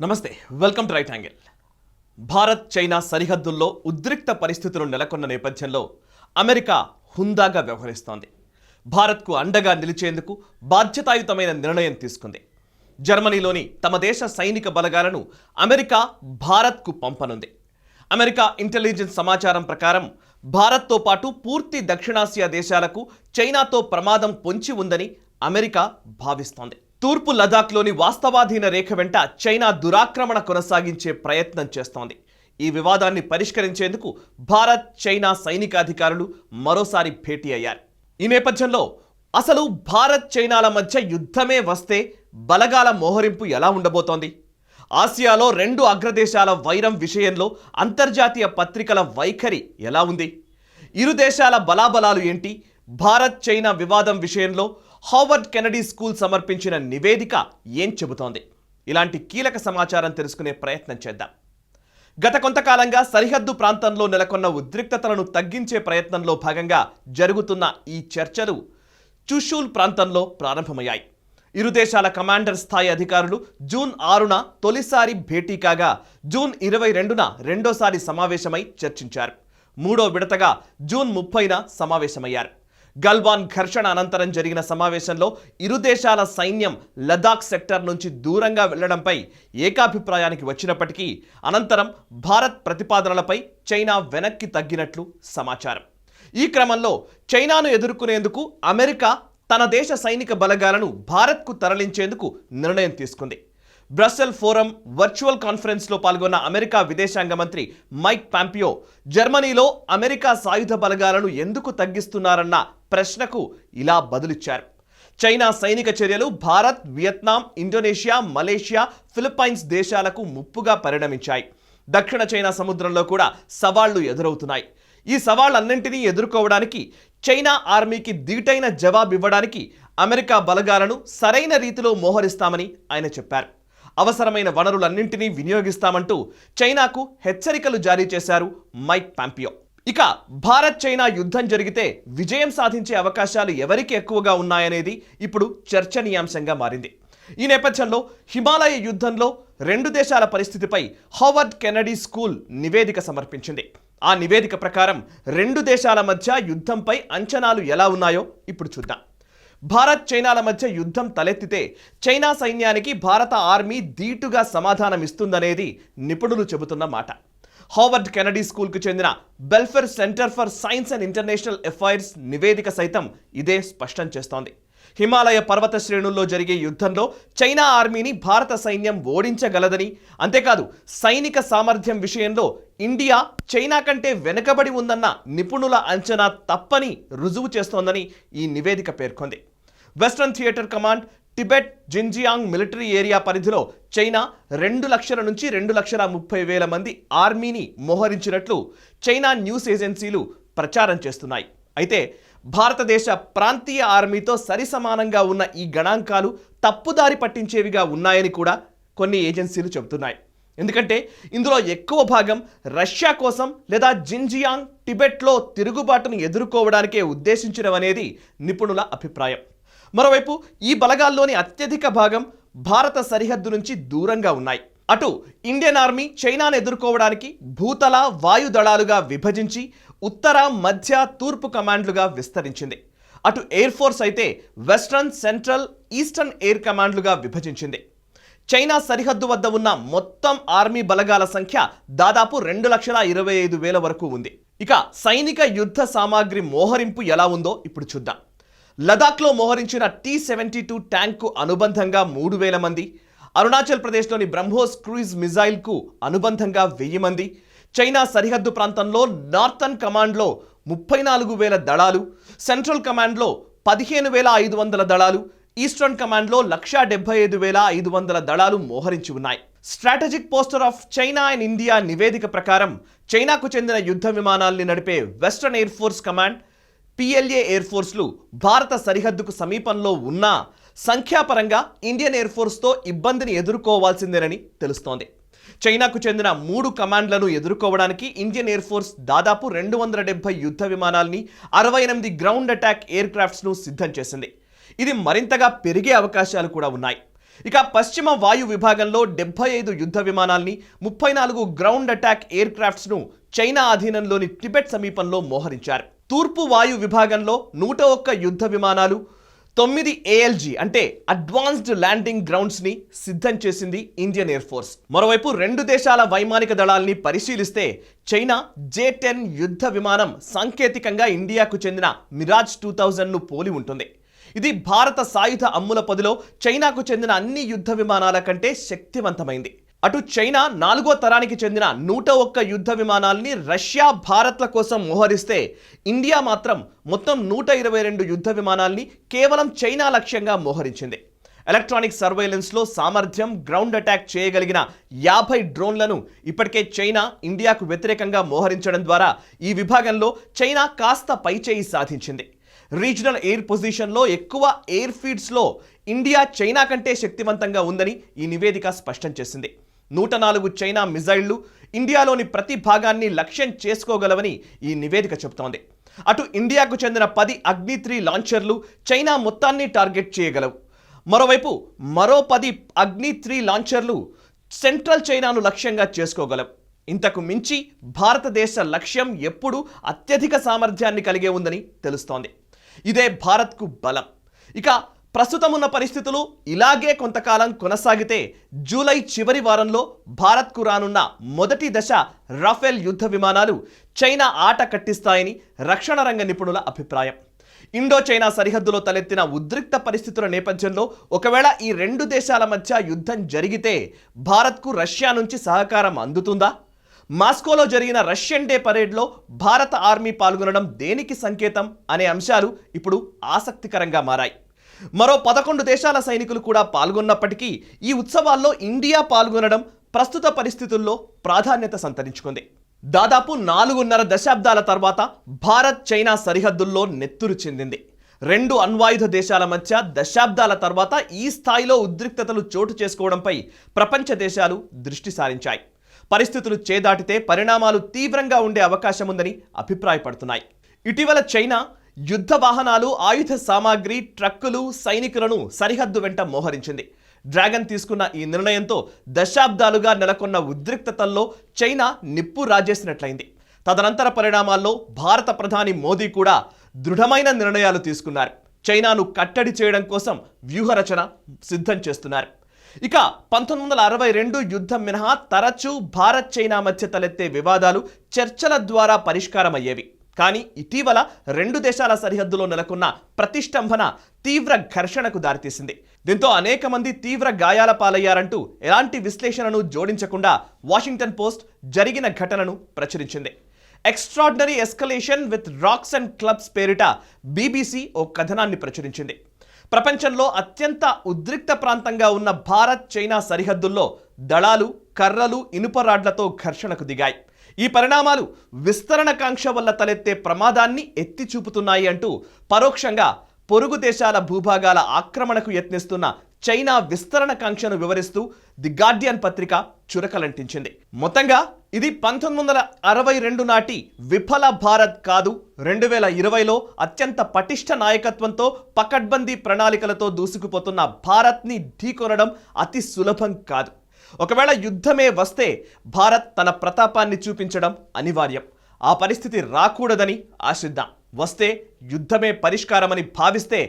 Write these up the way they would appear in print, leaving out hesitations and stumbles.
నమస్తే welcome to right angle. Bharat China సరిహద్దుల్లో ఉద్రిక్త పరిస్థితులు నెలకొన్న నేపథ్యంలో అమెరికా హుందాగా వ్యవహరిస్తోంది. భారత్కు అండగా నిలిచేందుకు బాధ్యతాయుతమైన నిర్ణయం తీసుకుంది. జర్మనీలోని తమ దేశ సైనిక బలగాలను అమెరికా భారత్కు పంపనుంది. అమెరికా ఇంటెలిజెన్స్ సమాచారం ప్రకారం భారత్తో పాటు పూర్తి దక్షిణాసియా దేశాలకు చైనాతో ప్రమాదం పొంచి ఉందని అమెరికా భావిస్తోంది. తూర్పు లదాఖ్లోని వాస్తవాధీన రేఖ వెంట చైనా దురాక్రమణ కొనసాగించే ప్రయత్నం చేస్తోంది. ఈ వివాదాన్ని పరిష్కరించేందుకు భారత్ చైనా సైనికాధికారులు మరోసారి భేటీ అయ్యారు. ఈ నేపథ్యంలో అసలు భారత్ చైనాల మధ్య యుద్ధమే వస్తే బలగాల మోహరింపు ఎలా ఉండబోతోంది? ఆసియాలో రెండు అగ్రదేశాల వైరం విషయంలో అంతర్జాతీయ పత్రికల వైఖరి ఎలా ఉంది? ఇరు దేశాల బలాబలాలు ఏంటి? భారత్ చైనా వివాదం విషయంలో హార్వర్డ్ కెనడీ స్కూల్ సమర్పించిన నివేదిక ఏం చెబుతోంది? ఇలాంటి కీలక సమాచారం తెలుసుకునే ప్రయత్నం చేద్దాం. గత కొంతకాలంగా సరిహద్దు ప్రాంతంలో నెలకొన్న ఉద్రిక్తతలను తగ్గించే ప్రయత్నంలో భాగంగా జరుగుతున్న ఈ చర్చలు చుషూల్ ప్రాంతంలో ప్రారంభమయ్యాయి. ఇరు దేశాల కమాండర్ స్థాయి అధికారులు జూన్ 6న తొలిసారి భేటీ కాగా జూన్ 22న రెండోసారి సమావేశమై చర్చించారు. మూడో విడతగా జూన్ 30న సమావేశమయ్యారు. గల్వాన్ ఘర్షణ అనంతరం జరిగిన సమావేశంలో ఇరు దేశాల సైన్యం లదాఖ్ సెక్టర్ నుంచి దూరంగా వెళ్లడంపై ఏకాభిప్రాయానికి వచ్చినప్పటికీ అనంతరం భారత్ ప్రతిపాదనలపై చైనా వెనక్కి తగ్గినట్లు సమాచారం. ఈ క్రమంలో చైనాను ఎదుర్కొనేందుకు అమెరికా తన దేశ సైనిక బలగాలను భారత్కు తరలించేందుకు నిర్ణయం తీసుకుంది. బ్రస్సెల్ ఫోరం వర్చువల్ కాన్ఫరెన్స్లో పాల్గొన్న అమెరికా విదేశాంగ మంత్రి మైక్ పాంపియో జర్మనీలో అమెరికా సాయుధ బలగాలను ఎందుకు తగ్గిస్తున్నారన్న ప్రశ్నకు ఇలా బదులిచ్చారు. చైనా సైనిక చర్యలు Bharat, Vietnam, Indonesia, Malaysia, Philippines దేశాలకు ముప్పుగా పరిణమించాయి. దక్షిణ చైనా సముద్రంలో కూడా సవాళ్లు ఎదురవుతున్నాయి. ఈ సవాళ్లన్నింటినీ ఎదుర్కోవడానికి చైనా ఆర్మీకి ధీటైన జవాబివ్వడానికి అమెరికా బలగాలను సరైన రీతిలో మోహరిస్తామని ఆయన చెప్పారు. అవసరమైన వనరులన్నింటినీ వినియోగిస్తామంటూ చైనాకు హెచ్చరికలు జారీ చేశారు మైక్ పాంపియో. ఇక భారత్ చైనా యుద్ధం జరిగితే విజయం సాధించే అవకాశాలు ఎవరికి ఎక్కువగా ఉన్నాయనేది ఇప్పుడు చర్చనీయాంశంగా మారింది. ఈ నేపథ్యంలో హిమాలయ యుద్ధంలో రెండు దేశాల పరిస్థితిపై హార్వర్డ్ కెనడీ స్కూల్ నివేదిక సమర్పించింది. ఆ నివేదిక ప్రకారం రెండు దేశాల మధ్య యుద్ధంపై అంచనాలు ఎలా ఉన్నాయో ఇప్పుడు చూద్దాం. భారత్ చైనాల మధ్య యుద్ధం తలెత్తితే చైనా సైన్యానికి భారత ఆర్మీ ధీటుగా సమాధానమిస్తుందనేది నిపుణులు చెబుతున్న మాట. హార్వర్డ్ కెనడీ స్కూల్కు చెందిన Belfer centre for science and international affairs నివేదిక సైతం ఇదే స్పష్టం చేస్తోంది. హిమాలయ పర్వత శ్రేణుల్లో జరిగే యుద్ధంలో చైనా ఆర్మీని భారత సైన్యం ఓడించగలదని, అంతేకాదు సైనిక సామర్థ్యం విషయంలో ఇండియా చైనా కంటే వెనుకబడి ఉందన్న నిపుణుల అంచనా తప్పని రుజువు చేస్తోందని ఈ నివేదిక పేర్కొంది. Western theatre command Tibet Xinjiang military area పరిధిలో చైనా 2 లక్షల నుంచి 2,30,000 మంది ఆర్మీని మోహరించినట్లు చైనా న్యూస్ ఏజెన్సీలు ప్రచారం చేస్తున్నాయి. అయితే భారతదేశ ప్రాంతీయ ఆర్మీతో సరిసమానంగా ఉన్న ఈ గణాంకాలు తప్పుదారి పట్టించేవిగా ఉన్నాయని కూడా కొన్ని ఏజెన్సీలు చెబుతున్నాయి. ఎందుకంటే ఇందులో ఎక్కువ భాగం రష్యా కోసం లేదా జిన్జియాంగ్ టిబెట్లో తిరుగుబాటును ఎదుర్కోవడానికే ఉద్దేశించినవనేది నిపుణుల అభిప్రాయం. మరోవైపు ఈ బలగాల్లోని అత్యధిక భాగం భారత సరిహద్దు నుంచి దూరంగా ఉన్నాయి. అటు ఇండియన్ ఆర్మీ చైనాను ఎదుర్కోవడానికి భూతల, వాయు దళాలుగా విభజించి ఉత్తర, మధ్య, తూర్పు కమాండ్లుగా విస్తరించింది. అటు ఎయిర్ ఫోర్స్ అయితే వెస్ట్రన్, సెంట్రల్, ఈస్టర్న్ ఎయిర్ కమాండ్లుగా విభజించింది. చైనా సరిహద్దు వద్ద ఉన్న మొత్తం ఆర్మీ బలగాల సంఖ్య దాదాపు 2,25,000 వరకు ఉంది. ఇక సైనిక యుద్ధ సామాగ్రి మోహరింపు ఎలా ఉందో ఇప్పుడు చూద్దాం. లదాఖ్లో మోహరించిన T-72 ట్యాంకు అనుబంధంగా 3,000 మంది, అరుణాచల్ ప్రదేశ్లోని బ్రహ్మోస్ క్రూయిజ్ మిజైల్కు అనుబంధంగా 1,000 మంది, చైనా సరిహద్దు ప్రాంతంలో నార్థన్ కమాండ్లో 34,000 దళాలు, సెంట్రల్ కమాండ్లో 15,500 దళాలు, ఈస్టర్న్ కమాండ్లో 1,75,500 దళాలు మోహరించి ఉన్నాయి. Strategic posture of China and India నివేదిక ప్రకారం చైనాకు చెందిన యుద్ధ విమానాల్ని నడిపే western air force command, PLA air ఫోర్స్లు భారత సరిహద్దుకు సమీపంలో ఉన్నా సంఖ్యాపరంగా ఇండియన్ ఎయిర్ ఫోర్స్తో ఇబ్బందిని ఎదుర్కోవాల్సిందేనని తెలుస్తోంది. చైనాకు చెందిన 3 కమాండ్లను ఎదుర్కోవడానికి ఇండియన్ ఎయిర్ ఫోర్స్ దాదాపు 270 యుద్ధ విమానాల్ని, 68 గ్రౌండ్ అటాక్ ఎయిర్ క్రాఫ్ట్స్ను సిద్ధం చేసింది. ఇది మరింతగా పెరిగే అవకాశాలు కూడా ఉన్నాయి. ఇక పశ్చిమ వాయు విభాగంలో 75 యుద్ధ విమానాల్ని 34 గ్రౌండ్ అటాక్ ఎయిర్ క్రాఫ్ట్స్ను చైనా అధీనంలోని టిబెట్ సమీపంలో మోహరించారు. తూర్పు వాయు విభాగంలో 101 యుద్ధ విమానాలు, 9 ALG అంటే అడ్వాన్స్డ్ ల్యాండింగ్ గ్రౌండ్స్ ని సిద్ధం చేసింది ఇండియన్ ఎయిర్ ఫోర్స్. మరోవైపు రెండు దేశాల వైమానిక దళాల్ని పరిశీలిస్తే చైనా J-10 యుద్ధ విమానం సాంకేతికంగా ఇండియాకు చెందిన మిరాజ్ 2000ను పోలి ఉంటుంది. ఇది భారత సాయుధ అమ్ముల పొదిలో చైనాకు చెందిన అన్ని యుద్ధ విమానాల కంటే శక్తివంతమైంది. అటు చైనా 4వ తరానికి చెందిన 101 యుద్ధ విమానాల్ని రష్యా, భారత్ల కోసం మోహరిస్తే ఇండియా మాత్రం మొత్తం 122 యుద్ధ విమానాల్ని కేవలం చైనా లక్ష్యంగా మోహరించింది. ఎలక్ట్రానిక్ సర్వేలెన్స్లో సామర్థ్యం, గ్రౌండ్ అటాక్ చేయగలిగిన 50 డ్రోన్లను ఇప్పటికే చైనా ఇండియాకు వ్యతిరేకంగా మోహరించడం ద్వారా ఈ విభాగంలో చైనా కాస్త పైచేయి సాధించింది. రీజనల్ ఎయిర్ పొజిషన్లో ఎక్కువ ఎయిర్ ఫీడ్స్లో ఇండియా చైనా కంటే శక్తివంతంగా ఉందని ఈ నివేదిక స్పష్టం చేసింది. 104 చైనా మిజైళ్లు ఇండియాలోని ప్రతి భాగాన్ని లక్ష్యం చేసుకోగలవని ఈ నివేదిక చెబుతోంది. అటు ఇండియాకు చెందిన 10 అగ్ని-3 లాంచర్లు చైనా మొత్తాన్ని టార్గెట్ చేయగలవు. మరోవైపు మరో 10 అగ్ని-3 లాంచర్లు సెంట్రల్ చైనాను లక్ష్యంగా చేసుకోగలవు. ఇంతకు మించి భారతదేశ లక్ష్యం ఎప్పుడూ అత్యధిక సామర్థ్యాన్ని కలిగే ఉందని తెలుస్తోంది. ఇదే భారత్కు బలం. ఇక ప్రస్తుతం ఉన్న పరిస్థితులు ఇలాగే కొంతకాలం కొనసాగితే జూలై చివరి వారంలో భారత్కు రానున్న మొదటి దశ రాఫెల్ యుద్ధ విమానాలు చైనా ఆట కట్టిస్తాయని రక్షణ రంగ నిపుణుల అభిప్రాయం. ఇండో చైనా సరిహద్దులో తలెత్తిన ఉద్రిక్త పరిస్థితుల నేపథ్యంలో ఒకవేళ ఈ రెండు దేశాల మధ్య యుద్ధం జరిగితే భారత్కు రష్యా నుంచి సహకారం అందుతుందా? మాస్కోలో జరిగిన రష్యన్ డే పరేడ్లో భారత ఆర్మీ పాల్గొనడం దేనికి సంకేతం అనే అంశాలు ఇప్పుడు ఆసక్తికరంగా మారాయి. మరో 11 దేశాల సైనికులు కూడా పాల్గొన్నప్పటికీ ఈ ఉత్సవాల్లో ఇండియా పాల్గొనడం ప్రస్తుత పరిస్థితుల్లో ప్రాధాన్యత సంతరించుకుంది. దాదాపు 4.5 దశాబ్దాల తర్వాత భారత్ చైనా సరిహద్దుల్లో నెత్తురు చెందింది. రెండు అణ్వాయుధ దేశాల మధ్య దశాబ్దాల తర్వాత ఈ స్థాయిలో ఉద్రిక్తతలు చోటు చేసుకోవడంపై ప్రపంచ దేశాలు దృష్టి సారించాయి. పరిస్థితులు చేదాటితే పరిణామాలు తీవ్రంగా ఉండే అవకాశం ఉందని అభిప్రాయపడుతున్నాయి. ఇటీవల చైనా యుద్ధ వాహనాలు, ఆయుధ సామాగ్రి, ట్రక్కులు, సైనికులను సరిహద్దు వెంట మోహరించింది. డ్రాగన్ తీసుకున్న ఈ నిర్ణయంతో దశాబ్దాలుగా నెలకొన్న ఉద్రిక్తతల్లో చైనా నిప్పు రాజేసినట్లయింది. తదనంతర పరిణామాల్లో భారత ప్రధాని మోదీ కూడా దృఢమైన నిర్ణయాలు తీసుకున్నారు. చైనాను కట్టడి చేయడం కోసం వ్యూహరచన సిద్ధం చేస్తున్నారు. ఇక 1962 యుద్ధం మినహా తరచూ భారత్ చైనా మధ్య తలెత్తే వివాదాలు చర్చల ద్వారా పరిష్కారమయ్యేవి. కానీ ఇటీవల రెండు దేశాల సరిహద్దులో నెలకొన్న ప్రతిష్టంభన తీవ్ర ఘర్షణకు దారితీసింది. దీంతో అనేక మంది తీవ్ర గాయాల పాలయ్యారంటూ ఎలాంటి విశ్లేషణను జోడించకుండా వాషింగ్టన్ పోస్ట్ జరిగిన ఘటనను ప్రచురించింది. Extraordinary escalation with racks and clubs పేరిట BBC ఓ కథనాన్ని ప్రచురించింది. ప్రపంచంలో అత్యంత ఉద్రిక్త ప్రాంతంగా ఉన్న భారత్ చైనా సరిహద్దుల్లో దళాలు కర్రలు, ఇనుప రాడ్లతో ఘర్షణకు దిగాయి. ఈ పరిణామాలు విస్తరణ కాంక్ష వల్ల తలెత్తే ప్రమాదాన్ని ఎత్తి చూపుతున్నాయి అంటూ పరోక్షంగా పొరుగు దేశాల భూభాగాల ఆక్రమణకు యత్నిస్తున్న చైనా విస్తరణ కాంక్షను వివరిస్తూ ది గార్డియన్ పత్రిక చురకలంటించింది. మొత్తంగా ఇది 1962 నాటి విఫల భారత్ కాదు, 2020లో అత్యంత పటిష్ట నాయకత్వంతో పకడ్బందీ ప్రణాళికలతో దూసుకుపోతున్న భారత్ని ఢీకొనడం అతి సులభం కాదు. ఒకవేళ యుద్ధమే వస్తే భారత్ తన ప్రతాపాన్ని చూపించడం అనివార్యం. ఆ పరిస్థితి రాకూడదని ఆశిద్దాం. వస్తే యుద్ధమే పరిష్కారమని భావిస్తే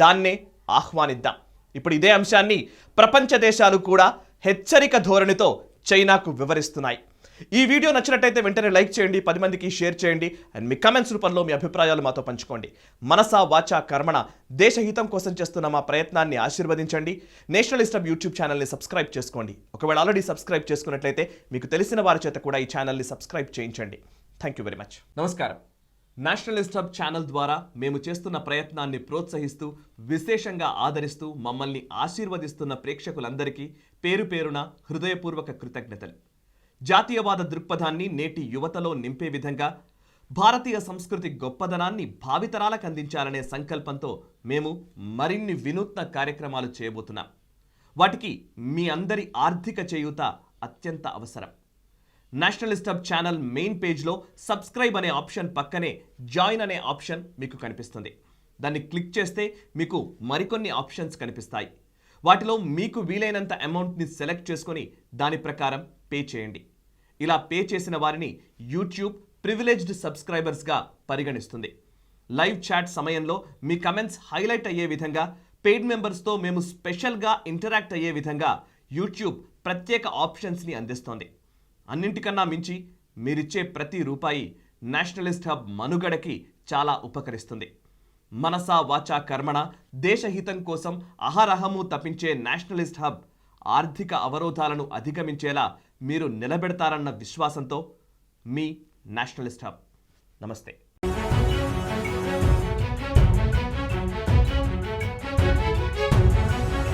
దాన్నే ఆహ్వానిద్దాం. ఇప్పుడు ఇదే అంశాన్ని ప్రపంచ దేశాలు కూడా హెచ్చరిక ధోరణితో చైనాకు వివరిస్తున్నాయి. ఈ వీడియో నచ్చినట్టయితే వెంటనే లైక్ చేయండి, 10 మందికి షేర్ చేయండి అండ్ మీ కమెంట్స్ రూపంలో మీ అభిప్రాయాలు మాతో పంచుకోండి. మనసా వాచా కర్మణ దేశహితం కోసం చేస్తున్న మా ప్రయత్నాన్ని ఆశీర్వదించండి. నేషనలిస్ట్ హబ్ యూట్యూబ్ ఛానల్ని సబ్స్క్రైబ్ చేసుకోండి. ఒకవేళ ఆల్రెడీ సబ్స్క్రైబ్ చేసుకున్నట్లయితే మీకు తెలిసిన వారి చేత కూడా ఈ ఛానల్ని సబ్స్క్రైబ్ చేయించండి. Thank you very much. నమస్కారం. నేషనలిస్ట్ హబ్ ఛానల్ ద్వారా మేము చేస్తున్న ప్రయత్నాన్ని ప్రోత్సహిస్తూ విశేషంగా ఆదరిస్తూ మమ్మల్ని ఆశీర్వదిస్తున్న ప్రేక్షకులందరికీ పేరు పేరున హృదయపూర్వక కృతజ్ఞతలు. జాతీయవాద దృక్పథాన్ని నేటి యువతలో నింపే విధంగా భారతీయ సంస్కృతి గొప్పదనాన్ని భావితరాలకు అందించాలనే సంకల్పంతో మేము మరిన్ని వినూత్న కార్యక్రమాలు చేయబోతున్నాం. వాటికి మీ అందరి ఆర్థిక చేయూత అత్యంత అవసరం. నేషనలిస్ట్ హబ్ ఛానల్ మెయిన్ పేజ్లో సబ్స్క్రైబ్ అనే ఆప్షన్ పక్కనే జాయిన్ అనే ఆప్షన్ మీకు కనిపిస్తుంది. దాన్ని క్లిక్ చేస్తే మీకు మరికొన్ని ఆప్షన్స్ కనిపిస్తాయి. వాటిలో మీకు వీలైనంత అమౌంట్ని సెలెక్ట్ చేసుకొని దాని ప్రకారం పే చేయండి. ఇలా పే చేసిన వారిని యూట్యూబ్ ప్రివిలేజ్డ్ సబ్స్క్రైబర్స్గా పరిగణిస్తుంది. లైవ్ చాట్ సమయంలో మీ కమెంట్స్ హైలైట్ అయ్యే విధంగా, పెయిడ్ మెంబర్స్తో మేము స్పెషల్గా ఇంటరాక్ట్ అయ్యే విధంగా యూట్యూబ్ ప్రత్యేక ఆప్షన్స్ని అందిస్తోంది. అన్నింటికన్నా మించి మీరిచ్చే ప్రతి రూపాయి నేషనలిస్ట్ హబ్ మనుగడకి చాలా ఉపకరిస్తుంది. మనసా వాచా కర్మణ దేశహితం కోసం అహరహము తప్పించే నేషనలిస్ట్ హబ్ ఆర్థిక అవరోధాలను అధిగమించేలా మీరు నిలబెడతారన్న విశ్వాసంతో మీ నేషనలిస్ట్ హబ్. నమస్తే.